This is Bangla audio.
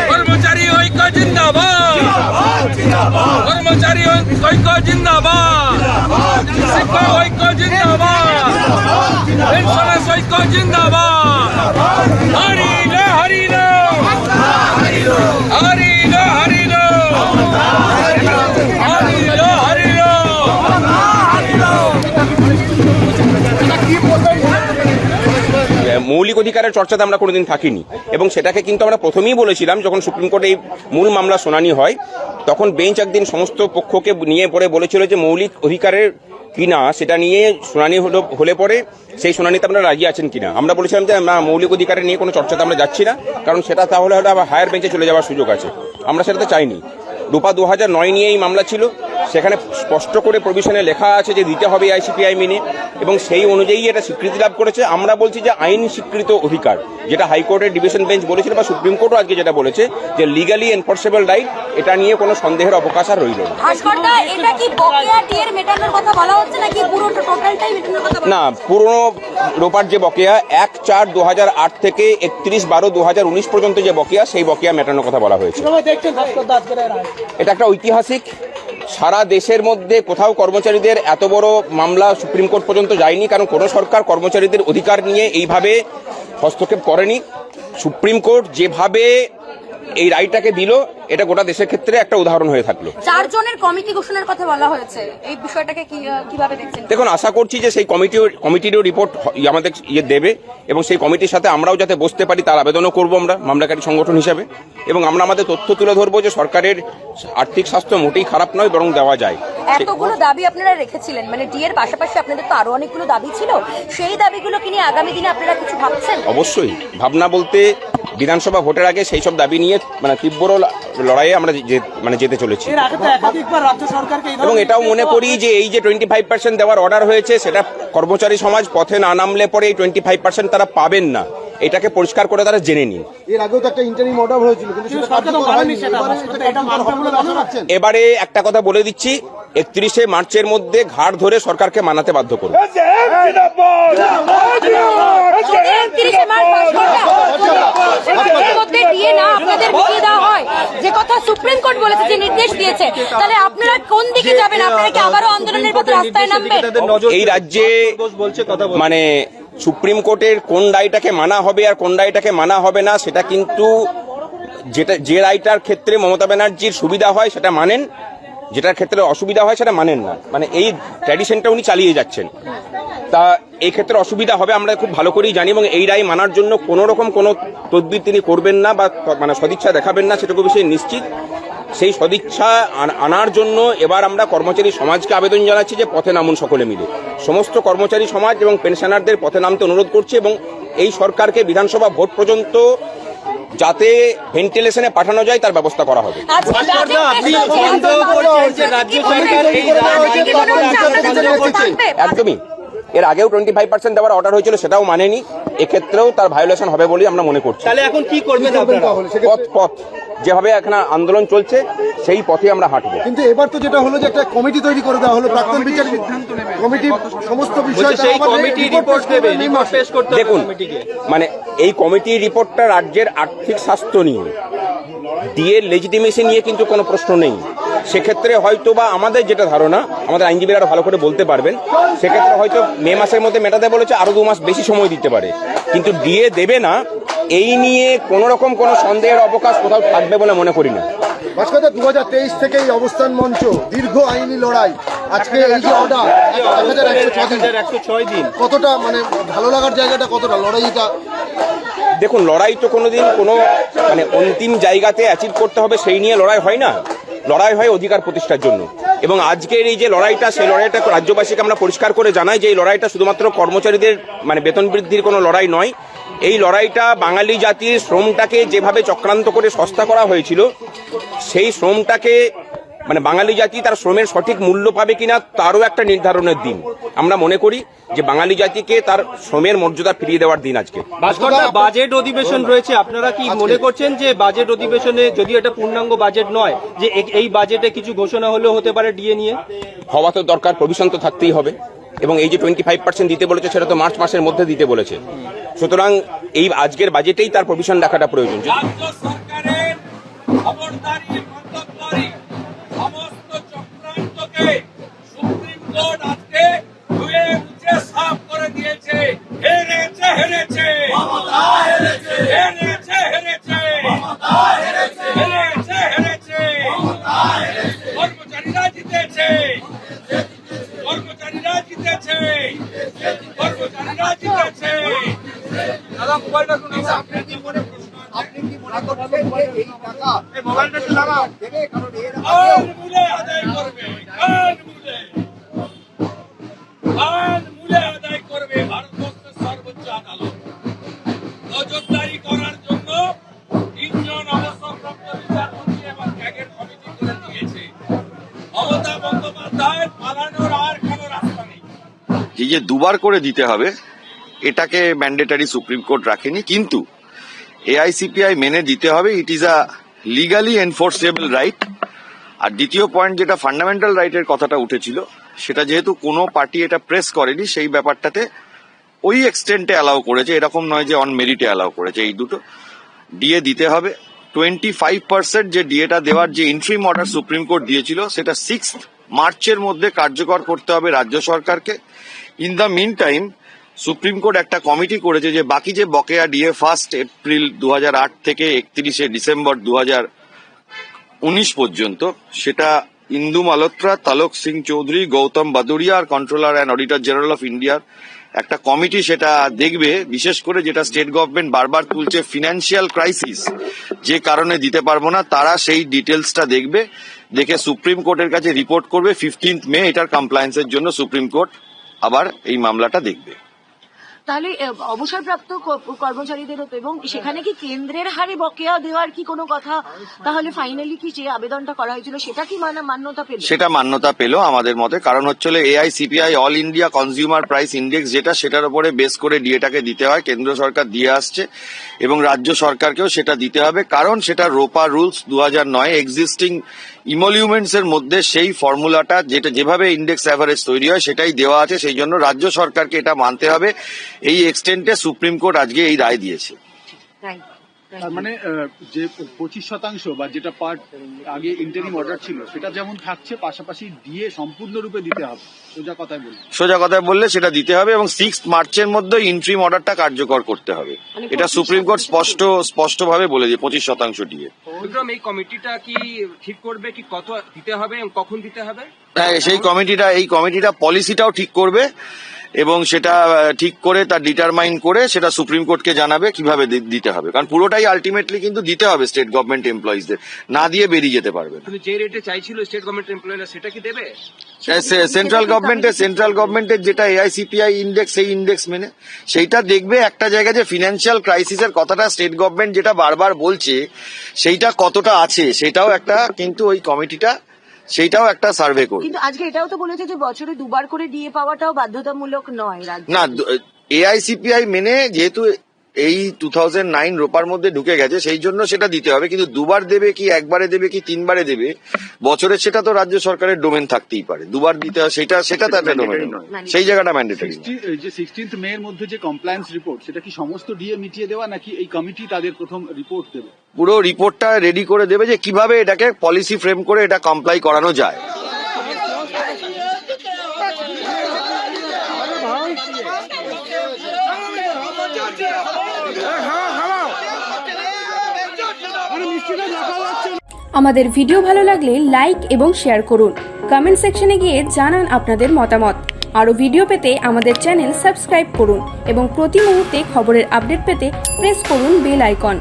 কর্মচারী ঐক্য জিন্দাবাদ, শিক্ষক ঐক্য জিন্দাবাদ, পেনশনার্স ঐক্য জিন্দাবাদ। হরিল হরিল হরিল হরিল হরিল হরিল। মৌলিক অধিকারের চর্চাতে আমরা কোনোদিন থাকিনি এবং সেটাকে কিন্তু আমরা প্রথমেই বলেছিলাম যখন সুপ্রিম কোর্টে এই মূল মামলা শুনানি হয়, তখন বেঞ্চ একদিন সমস্ত পক্ষকে নিয়ে পড়ে বলেছিল যে মৌলিক অধিকারের কিনা সেটা নিয়ে শুনানি হলে পরে সেই শুনানিতে আপনারা রাজি আছেন কিনা। আমরা বলেছিলাম যে না, মৌলিক অধিকারের নিয়ে কোনো চর্চাতে আমরা যাচ্ছি না, কারণ সেটা তাহলে হয়তো আবার হায়ার বেঞ্চে চলে যাওয়ার সুযোগ আছে। আমরা সেটাতে চাইনি। রূপা 2009 নিয়ে এই মামলা ছিল, সেখানে স্পষ্ট করে প্রভিশনে লেখা আছে যে দিতে হবে আইসিপিআই মেনে, এবং সেই অনুযায়ী এটা স্বীকৃতি লাভ করেছে। আমরা বলছি যে আইন স্বীকৃত অধিকার, যেটা হাইকোর্টের ডিভিশন বেঞ্চ বলেছিল বা সুপ্রিম কোর্টও আজকে যেটা বলেছে যে লিগালি এনফোর্সেবল রাইট, এটা নিয়ে কোনো সন্দেহের অবকাশ আর রইল না। পুরনো রোপার যে বকেয়া 1/4/2008 থেকে 31/12/2019 পর্যন্ত যে বকেয়া, সেই বকেয়া মেটানোর কথা বলা হয়েছে। এটা একটা ঐতিহাসিক, সারা দেশের মধ্যে কোথাও কর্মচারীদের এত বড় মামলা সুপ্রিম কোর্ট পর্যন্ত যায়নি, কারণ কোনো সরকার কর্মচারীদের অধিকার নিয়ে এইভাবে হস্তক্ষেপ করেনি। সুপ্রিম কোর্ট যেভাবে এই রায়টাকে দিল, এটা গোটা দেশের ক্ষেত্রে একটা উদাহরণ হয়ে থাকলো। 4 জনের কমিটি ঘোষণার কথা বলা হয়েছে, এই বিষয়টাকে কিভাবে দেখছেন? দেখুন, আশা করছি যে সেই কমিটিরও রিপোর্ট আমাদের দেবে এবং সেই কমিটির সাথে আমরাও যাতে বসতে পারি তার আবেদনও করবো আমরা মামলাকারী সংগঠন হিসাবে, এবং আমরা আমাদের তথ্য তুলে ধরবো যে সরকারের আর্থিক স্বাস্থ্য মোটেই খারাপ নয়, বরং দেওয়া যায়। এতগুলো দাবি আপনারা রেখেছিলেন, মানে ডি এর পাশাপাশি আপনাদের তো আরো অনেকগুলো দাবি ছিল, সেই দাবিগুলো কি নিয়ে আগামী দিনে আপনারা কিছু ভাবছেন? অবশ্যই ভাবনা বলতে বিধানসভা ভোটের আগে সেই সব দাবি নিয়ে তীব্র লড়াইয়ে আমরা যেতে চলেছি, এবং এটাও মনে করি যে এই যে 25% দেওয়ার অর্ডার হয়েছে, সেটা কর্মচারী সমাজ পথে না নামলে পরে এই 25% তারা পাবেন না, এটাকে পরিষ্কার করে তারা জেনে নিন। এর আগেও তো একটা ইন্টারিম অর্ডার হয়েছিল, এবারে একটা কথা বলে দিচ্ছি, 31শে মার্চের মধ্যে ঘাড় ধরে সরকারকে মানাতে বাধ্য করবে। যে কথা সুপ্রিম কোর্ট বলেছে, যে নির্দেশ দিয়েছে, তাহলে আপনারা কোন দিকে যাবেন? আপনারা কি আবারও আন্দোলনের পথে রাস্তায় নামবেন? এই রাজ্যে মানে সুপ্রিম কোর্টের কোন রায়টাকে মানা হবে আর কোন রায়টাকে মানা হবে না, সেটা কিন্তু যে রায়টার ক্ষেত্রে মমতা ব্যানার্জির সুবিধা হয় সেটা মানেন, যেটার ক্ষেত্রে অসুবিধা হয় সেটা মানেন না। মানে এই ট্র্যাডিশনটা উনি চালিয়ে যাচ্ছেন, তা এই ক্ষেত্রে অসুবিধা হবে আমরা খুব ভালো করেই জানি, এবং এই রায় মানার জন্য কোনো রকম কোনো তদবির তিনি করবেন না বা মানে সদিচ্ছা দেখাবেন না, সেটুকু বিষয়ে নিশ্চিত। সেই সদিচ্ছা আনার জন্য এবার আমরা কর্মচারী সমাজকে আবেদন জানাচ্ছি যে পথে নামুন সকলে মিলে। সমস্ত কর্মচারী সমাজ এবং পেনশনারদের পথে নামতে অনুরোধ করছি, এবং এই সরকারকে বিধানসভা ভোট পর্যন্ত যাতে ভেন্টিলেশনে পাঠানো যায় তার ব্যবস্থা করা হবে। একদমই, এর আগেও 25% দেওয়ার অর্ডার হয়েছিল, সেটাও মানেনি, এক্ষেত্রেও তার ভায়োলেশন হবে বলে আমরা মনে করছি। তাহলে এখন কি করবেন? পথ যেভাবে এখানে আন্দোলন চলছে সেই পথে আমরা হাঁটবো। কিন্তু এবার তো যেটা হলো যে একটা কমিটি তৈরি করে দেওয়া হলো, প্রাক্তন বিচারক কমিটি সমস্ত বিষয় দেখুন, মানে এই কমিটির রিপোর্টটা রাজ্যের আর্থিক স্বাস্থ্য নিয়ে, ডিএর লেজিটিমেসি নিয়ে কিন্তু কোনো প্রশ্ন নেই। সেক্ষেত্রে হয়তো বা আমাদের যেটা ধারণা, আমাদের আইনজীবীরা ভালো করে বলতে পারবেন, সেক্ষেত্রে হয়তো মে মাসের মধ্যে মেটাতে বলেছে, আরো 2 মাস বেশি সময় দিতে পারে, কিন্তু ডিএ দেবে না এই নিয়ে কোন রকম কোনো সন্দেহের অবকাশ কোথাও থাকবে বলে মনে করি না। 2023 থেকে এই অবস্থান মঞ্চ, দীর্ঘ আইনি লড়াই, আজকে এই যে অর্ডার 1106 দিন, কতটা মানে ভালো লাগার জায়গাটা কতটা লড়াইটা? দেখুন, লড়াই তো কোনোদিন কোনো মানে অন্তিম জায়গাতে অ্যাচিভ করতে হবে সেই নিয়ে লড়াই হয় না, লড়াই হয় অধিকার প্রতিষ্ঠার জন্য। এবং আজকের এই যে লড়াইটা, সেই লড়াইটা রাজ্যবাসীকে আমরা পরিষ্কার করে জানাই যে এই লড়াইটা শুধুমাত্র কর্মচারীদের মানে বেতন বৃদ্ধির কোনো লড়াই নয়। এই লড়াইটা বাঙালি জাতির শ্রমটাকে যেভাবে চক্রান্ত করে সস্তা করা হয়েছিল, সেই শ্রমটাকে মানে বাঙালি জাতি তার শ্রমের সঠিক মূল্য পাবে কিনা তারও একটা নির্ধারণের দিন। আমরা মনে করি যে বাঙালি জাতিকে তার শ্রমের মর্যাদা ফিরিয়ে দেওয়ার দিন আজকে। ভাস্করদা, বাজেট অধিবেশন রয়েছে, আপনারা কি মনে করছেন যে বাজেট অধিবেশনে, যদি এটা পূর্ণাঙ্গ বাজেট নয়, যে এই বাজেটে কিছু ঘোষণা হলেও হতে পারে ডিএ নিয়ে? হওয়া তো দরকার, প্রভিশন তো থাকতেই হবে, এবং এই যে 25% দিতে বলেছে সেটা তো মার্চ মাসের মধ্যে দিতে বলেছে। সুতরাং এই আজকের বাজেটেই তার প্রভিশন রাখাটা প্রয়োজন। রাজ্য সরকারের খবরদারি মন্তব্যে সমস্ত চক্রান্তকে সুপ্রিম কোর্ট আজকে ধুয়ে মুছে সাফ করে দিয়েছে। হেরেছে হেরেছে মমতা, হেরেছে হেরেছে হেরেছে মমতা, হেরেছে হেরেছে হেরেছে মমতা, হেরেছে। কর্মচারীরা জিতেছে, কর্মচারীরা জিতেছে, কর্মচারীরা জিতেছে। দাদা মোবাইলটা শুনুন। আপনি কি মনে করছেন যে এই টাকা এই মোবাইলটা একটু লাগাও দেবে? কারণ এর মূলে আদায় করবে, মূলে আদায় করবে ভারতবর্ষের সর্বোচ্চ আদালত। নজরদারি করার জন্য 3 জন অবসরপ্রাপ্ত বিচারপতি এবং ক্যাগের কমিটি করে দিয়েছে। মমতা বন্দ্যোপাধ্যায় পালানোর আর কোনো রাস্তা নেই। এই যে দুবার করে দিতে হবে এটাকে ম্যান্ডেটারি সুপ্রিম কোর্ট রাখেনি, কিন্তু এআইসিপিআই মেনে দিতে হবে। It is a legally enforceable right. আর দ্বিতীয় পয়েন্ট, যেটা ফান্ডামেন্টাল রাইটের কথাটা উঠেছিল, সেটা যেহেতু কোনো পার্টি এটা প্রেস করেনি, সেই ব্যাপারটাতে ওই এক্সটেন্টে অ্যালাউ করেছে, এরকম নয় যে অন মেরিটে অ্যালাউ করেছে। এই দুটো ডিএ দিতে হবে। 25% যে ডিএটা দেওয়ার যে ইন্ট্রিম অর্ডার সুপ্রিম কোর্ট দিয়েছিল, সেটা 6 মার্চের মধ্যে কার্যকর করতে হবে রাজ্য সরকারকে। In the meantime supreme court একটা কমিটি করেছে যে বাকি যে বকেয়া ডিএ 1 এপ্রিল 2008 থেকে 31 ডিসেম্বর 2019 পর্যন্ত, সেটা ইন্দু মালহোত্রা, তালক সিং চৌধুরী, গৌতম বাদুরিয়া আর controller and auditor general of ইন্ডিয়ার একটা কমিটি সেটা দেখবে। বিশেষ করে যেটা স্টেট গভর্নমেন্ট বারবার তুলছে, ফিনান্সিয়াল ক্রাইসিস, যে কারণে দিতে পারবো না, তারা সেই ডিটেলসটা দেখবে। দেখে সুপ্রিম কোর্টের কাছে রিপোর্ট করবে। 15 মে এটার কমপ্লায়েন্সের জন্য সুপ্রিম কোর্ট আবার এই মামলাটা দেখবে। তাহলে অবসরপ্রাপ্ত কর্মচারীদের এবং সেখানে কি কেন্দ্রের হারে বকেয়া দেওয়ার কি কোনো কথা? তাহলে ফাইনালি কি যে আবেদনটা করা হয়েছিল সেটা কি মান্যতা পেল? সেটা মান্যতা পেল আমাদের মতে। কারণ হচ্ছিল AICPI all India consumer price index, সেটার উপরে বেস করে ডিএটাকে দিতে হয়। কেন্দ্র সরকার দিয়ে আসছে এবং রাজ্য সরকারকেও সেটা দিতে হবে। কারণ সেটা রোপা রুলস 2009 এক্সিস্টিং ইমলিউমেন্টস এর মধ্যে সেই ফর্মুলাটা, যেটা যেভাবে ইন্ডেক্স অ্যাভারেজ তৈরি হয় সেটাই দেওয়া আছে। সেই জন্য রাজ্য সরকারকে এটা মানতে হবে। এই এক্সটেন্টে সুপ্রিম কোর্ট আজকে এই রায় দিয়েছে। তার মানে যে 25% বা যেটা পার্ট আগে ইন্টারিম অর্ডার ছিল সেটা যেমন থাকছে, পাশাপাশি দিয়ে সম্পূর্ণরূপে দিতে হবে। সোজা কথায় বললে সেটা দিতে হবে এবং 6 মার্চের মধ্যে ইন্টারিম অর্ডারটা কার্যকর করতে হবে। এটা সুপ্রিম কোর্ট স্পষ্টভাবে বলে দিয়ে 25% দিয়ে। বিক্রম, এই কমিটিটা কি ঠিক করবে কি কত দিতে হবে এবং কখন দিতে হবে? হ্যাঁ, এই কমিটিটা পলিসিটাও ঠিক করবে এবং সেটা ঠিক করে তার ডিটারমাইন করে সেটা সুপ্রিম কোর্টকে জানাবে কিভাবে দিতে হবে। কারণ পুরোটাই আলটিমেটলি কিন্তু দিতে হবে স্টেট গভর্নমেন্ট এমপ্লয়িজদের, না দিয়ে বেরিয়ে যেতে পারবে না। যে রেটে চাইছিল স্টেট গভর্নমেন্ট এমপ্লয়িরা সেটা কি দেবে? সেন্ট্রাল গভর্নমেন্টের যেটা এআইসিপিআই ইন্ডেক্স, সেই ইন্ডেক্স মেনে সেইটা দেখবে। একটা জায়গায় যে ফিনান্সিয়াল ক্রাইসিসের কথাটা স্টেট গভর্নমেন্ট যেটা বারবার বলছে, সেইটা কতটা আছে সেটাও একটা, কিন্তু ওই কমিটিটা সেইটাও একটা সার্ভে করবে। কিন্তু আজকে এটাও তো বলেছে যে বছরে 2 বার করে ডিএ পাওয়াটাও বাধ্যতামূলক নয়। না, এআইসিপিআই মেনে যেহেতু এই 2009 রোপার মধ্যে ঢুকে গেছে, সেই জন্য সেটা দিতে হবে। কিন্তু 2 বার দেবে কি, 1 বারে দেবে কি, 3 বারে দেবে বছরে, সেটা তো রাজ্য সরকারের ডোমেন থাকতেই পারে। 2 বার দিতে হয় সেটা তো একটা ডোমেন নয়, সেই জায়গাটা ম্যান্ডেটরি। যে 16 মে এর মধ্যে যে কমপ্লায়েন্স রিপোর্ট, সেটা কি সমস্ত ডিএ মিটিয়ে দেওয়া, নাকি এই কমিটি তাদের প্রথম রিপোর্ট দেবে? পুরো রিপোর্টটা রেডি করে দেবে যে কিভাবে এটাকে পলিসি ফ্রেম করে এটা কমপ্লাই করানো যায়। আমাদের ভিডিও ভালো লাগলে লাইক এবং শেয়ার করুন। কমেন্ট সেকশনে গিয়ে জানান আপনাদের মতামত। আরও ভিডিও পেতে আমাদের চ্যানেল সাবস্ক্রাইব করুন এবং প্রতি মুহূর্তে খবরের আপডেট পেতে প্রেস করুন বেল আইকন।